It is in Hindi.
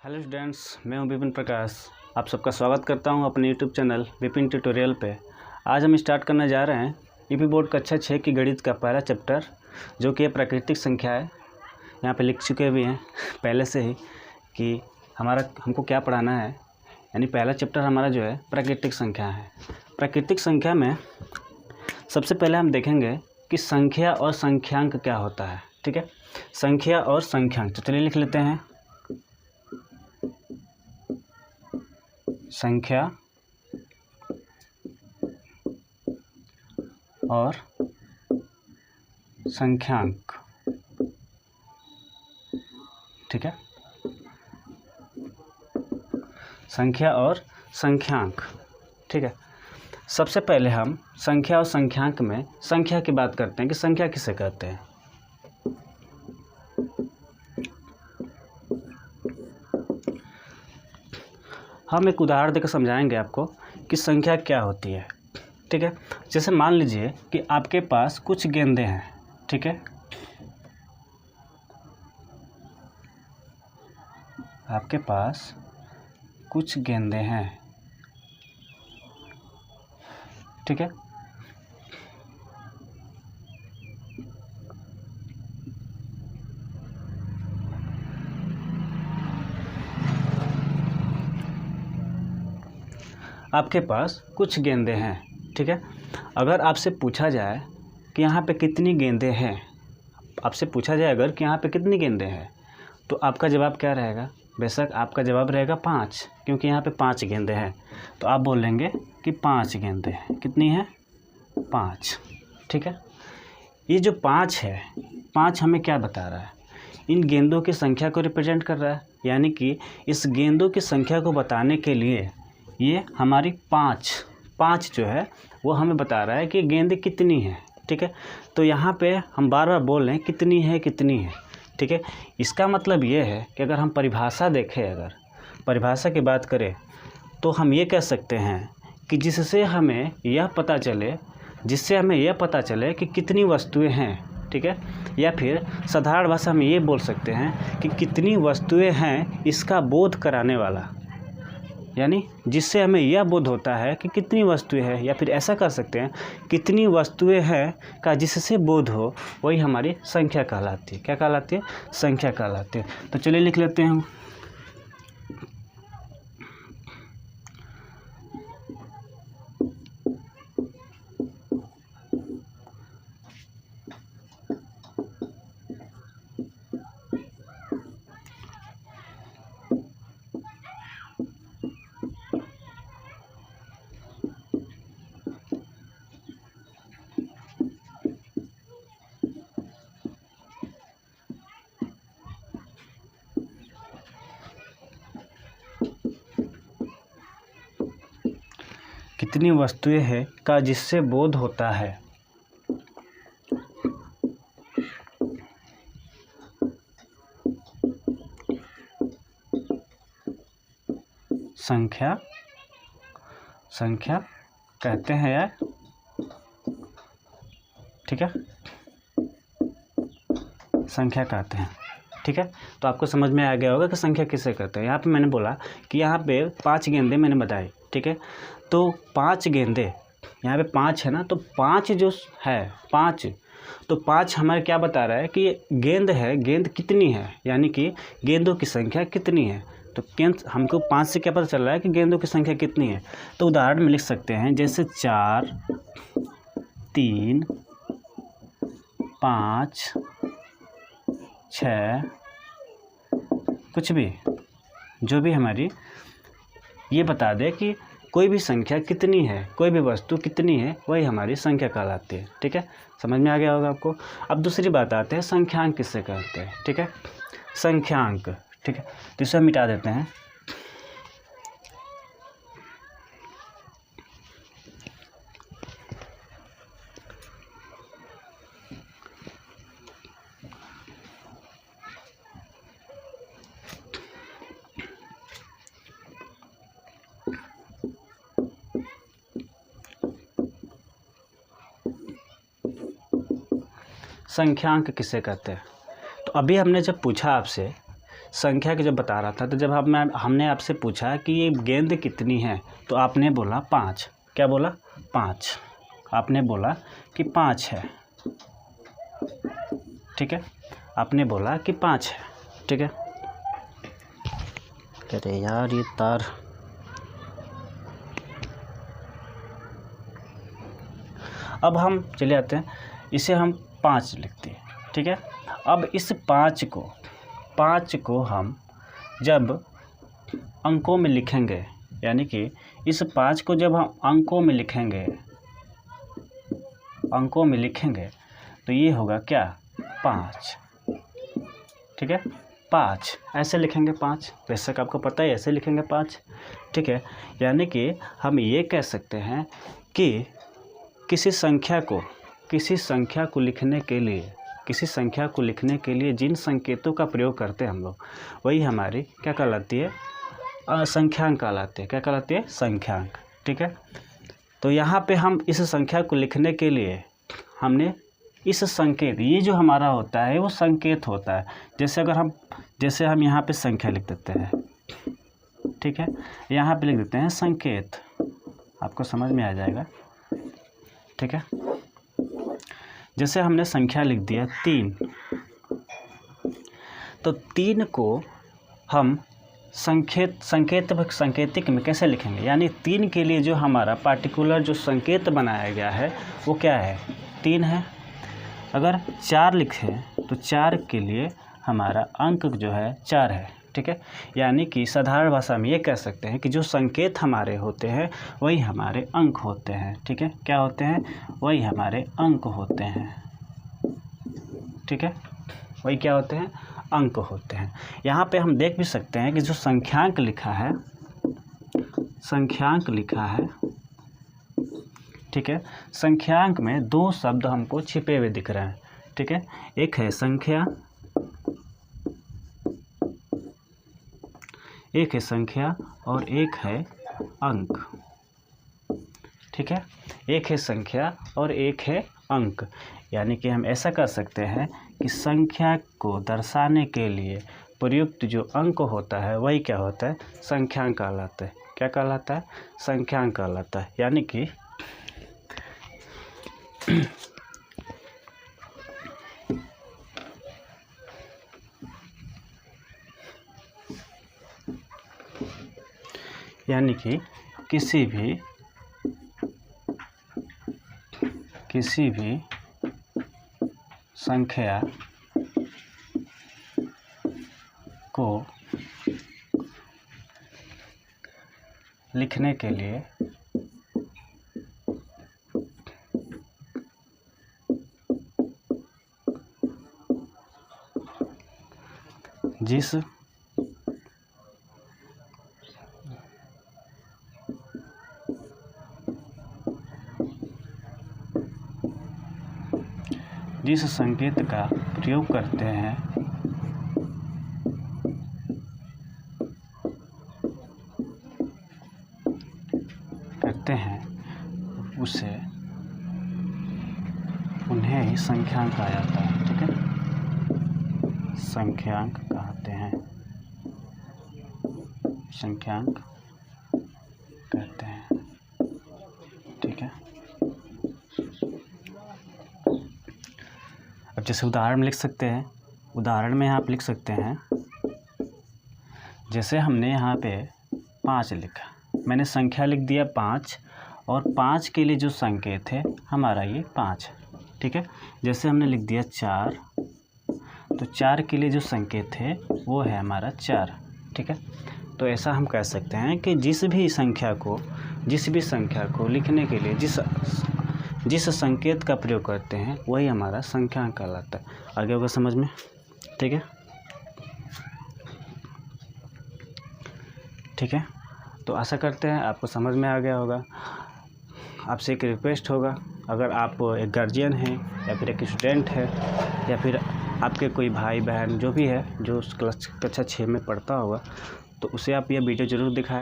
हेलो स्टूडेंट्स, मैं हूं विपिन प्रकाश। आप सबका स्वागत करता हूं अपने यूट्यूब चैनल विपिन ट्यूटोरियल पे। आज हम स्टार्ट करने जा रहे हैं यूपी बोर्ड कक्षा 6 की गणित का पहला चैप्टर, जो कि प्राकृतिक संख्या है। यहाँ पे लिख चुके भी हैं पहले से ही कि हमको क्या पढ़ाना है। यानी पहला चैप्टर हमारा जो है प्राकृतिक संख्या है। प्राकृतिक संख्या में सबसे पहले हम देखेंगे कि संख्या और संख्यांक क्या होता है। ठीक है, संख्या और संख्यांक। तो चलिए लिख लेते हैं। संख्या और संख्यांक। ठीक है, संख्या और संख्यांक। ठीक है, सबसे पहले हम संख्या और संख्यांक में संख्या की बात करते हैं कि संख्या किसे कहते हैं। हम एक उदाहरण देकर समझाएंगे आपको कि संख्या क्या होती है। ठीक है, जैसे मान लीजिए कि आपके पास कुछ गेंदे हैं। ठीक है, आपके पास कुछ गेंदे हैं। ठीक है, आपके पास कुछ गेंदे हैं। ठीक है, अगर आपसे पूछा जाए कि यहाँ पे कितनी गेंदे हैं, आपसे पूछा जाए अगर कि यहाँ पे कितनी गेंदे हैं, तो आपका जवाब क्या रहेगा? बेशक आपका जवाब रहेगा 5, क्योंकि यहाँ पे 5 गेंदे हैं। तो आप बोलेंगे कि 5 गेंदे हैं। कितनी है? 5। ठीक है, ये जो 5 है, 5 हमें क्या बता रहा है? इन गेंदों की संख्या को रिप्रेजेंट कर रहा है। यानी कि इस गेंदों की संख्या को बताने के लिए ये हमारी 5 जो है वो हमें बता रहा है कि गेंदें कितनी हैं। ठीक है, तो यहाँ पे हम बार बार बोल रहे हैं कितनी है कितनी है। ठीक है, इसका मतलब ये है कि अगर हम परिभाषा देखें, अगर परिभाषा की बात करें, तो हम ये कह सकते हैं कि जिससे हमें यह पता चले कि कितनी वस्तुएं हैं। ठीक है, या फिर साधारण भाषा में ये बोल सकते हैं कि कितनी वस्तुएं हैं, इसका बोध कराने वाला। यानी जिससे हमें यह बोध होता है कि कितनी वस्तुएं हैं, या फिर ऐसा कर सकते हैं कितनी वस्तुएं हैं का जिससे बोध हो, वही हमारी संख्या कहलाती है। क्या कहलाती है? संख्या कहलाती है। तो चलिए लिख लेते हैं हम। कितनी वस्तुएं हैं का जिससे बोध होता है। संख्या कहते हैं यार। ठीक है, संख्या कहते हैं। ठीक है, तो आपको समझ में आ गया होगा कि संख्या किसे कहते हैं। यहाँ पे मैंने बोला कि यहाँ पे 5 गेंदे मैंने बताई। ठीक है, तो 5 गेंदे, यहाँ पे 5 है ना, तो 5 जो है 5, तो 5 हमारे क्या बता रहा है कि ये गेंद है। गेंद कितनी है, यानी कि गेंदों की संख्या कितनी है। तो गेंद हमको 5 से क्या पता चल रहा है कि गेंदों की संख्या कितनी है। तो उदाहरण में लिख सकते हैं जैसे 4, 3, 5, 6, कुछ भी, जो भी हमारी ये बता दे कि कोई भी संख्या कितनी है, कोई भी वस्तु कितनी है, वही हमारी संख्या कहलाती है। ठीक है, समझ में आ गया होगा आपको। अब दूसरी बात आते हैं संख्यांक किससे कहते हैं। ठीक है, संख्यांक। ठीक है, तो इसे मिटा देते हैं। संख्यांक किसे कहते हैं? तो अभी हमने जब पूछा आपसे संख्या की जब बता रहा था, तो जब हमने आपसे पूछा कि ये गेंद कितनी है, तो आपने बोला 5। क्या बोला? 5। आपने बोला कि 5 है, ठीक है, आपने बोला कि 5 है, ठीक है। अरे यार ये तार, अब हम चले आते हैं, इसे हम 5 लिखते हैं, ठीक है। अब इस 5 को हम जब अंकों में लिखेंगे, यानी कि इस 5 को जब हम अंकों में लिखेंगे तो ये होगा क्या? 5, ठीक है। 5 ऐसे लिखेंगे, 5 बेशक आपको पता है ऐसे लिखेंगे 5, ठीक है। यानी कि हम ये कह सकते हैं कि किसी संख्या को लिखने के लिए जिन संकेतों का प्रयोग करते हैं हम लोग, वही हमारी क्या कहलाती है? संख्यांक कहलाते हैं। क्या कहलाती है? संख्यांक, ठीक है। तो यहाँ पे हम इस संख्या को लिखने के लिए हमने इस संकेत, ये जो हमारा होता है वो संकेत होता है। जैसे हम यहाँ पे संख्या लिख देते हैं, ठीक है, यहाँ पे लिख देते हैं संकेत, आपको समझ में आ जाएगा, ठीक है। जैसे हमने संख्या लिख दिया 3, तो 3 को हम संकेतिक में कैसे लिखेंगे? यानी 3 के लिए जो हमारा पार्टिकुलर जो संकेत बनाया गया है वो क्या है? 3 है। अगर 4 लिखें तो 4 के लिए हमारा अंक जो है 4 है, ठीक है। यानी कि साधारण भाषा में ये कह सकते हैं कि जो संकेत हमारे होते हैं वही हमारे अंक होते हैं, ठीक है। क्या होते हैं? वही हमारे अंक होते हैं, ठीक है। वही क्या होते हैं? अंक होते हैं। यहाँ पे हम देख भी सकते हैं कि जो संख्यांक लिखा है, ठीक है, संख्यांक में 2 शब्द हमको छिपे हुए दिख रहे हैं, ठीक है। एक है संख्या, और एक है अंक, ठीक है। एक है संख्या और एक है अंक। यानी कि हम ऐसा कर सकते हैं कि संख्या को दर्शाने के लिए प्रयुक्त जो अंक होता है वही क्या होता है? संख्यांक कहलाता है। क्या कहलाता है? संख्यांक कहलाता है। यानी कि किसी भी संख्या को लिखने के लिए जिस संकेत का प्रयोग करते हैं उन्हें ही संख्यांक कहा जाता है, ठीक है। संख्यांक कहते हैं, संख्यांक कहते हैं, ठीक है। अब जैसे उदाहरण में लिख सकते हैं, उदाहरण में आप लिख सकते हैं, जैसे हमने यहाँ पे 5 लिखा, मैंने संख्या लिख दिया 5, और 5 के लिए जो संकेत है हमारा ये 5, ठीक है। जैसे हमने लिख दिया 4, तो 4 के लिए जो संकेत है वो है हमारा 4, ठीक है। तो ऐसा हम कह सकते हैं कि जिस भी संख्या को लिखने के लिए जिस संकेत का प्रयोग करते हैं वही हमारा संख्यांक कहलाता है। आगे होगा समझ में, ठीक है, ठीक है। तो आशा करते हैं आपको समझ में आ गया होगा। आपसे एक रिक्वेस्ट होगा, अगर आप एक गार्जियन हैं या फिर एक स्टूडेंट है या फिर आपके कोई भाई बहन जो भी है जो कक्षा 6 में पढ़ता होगा, तो उसे आप यह वीडियो ज़रूर दिखाएं।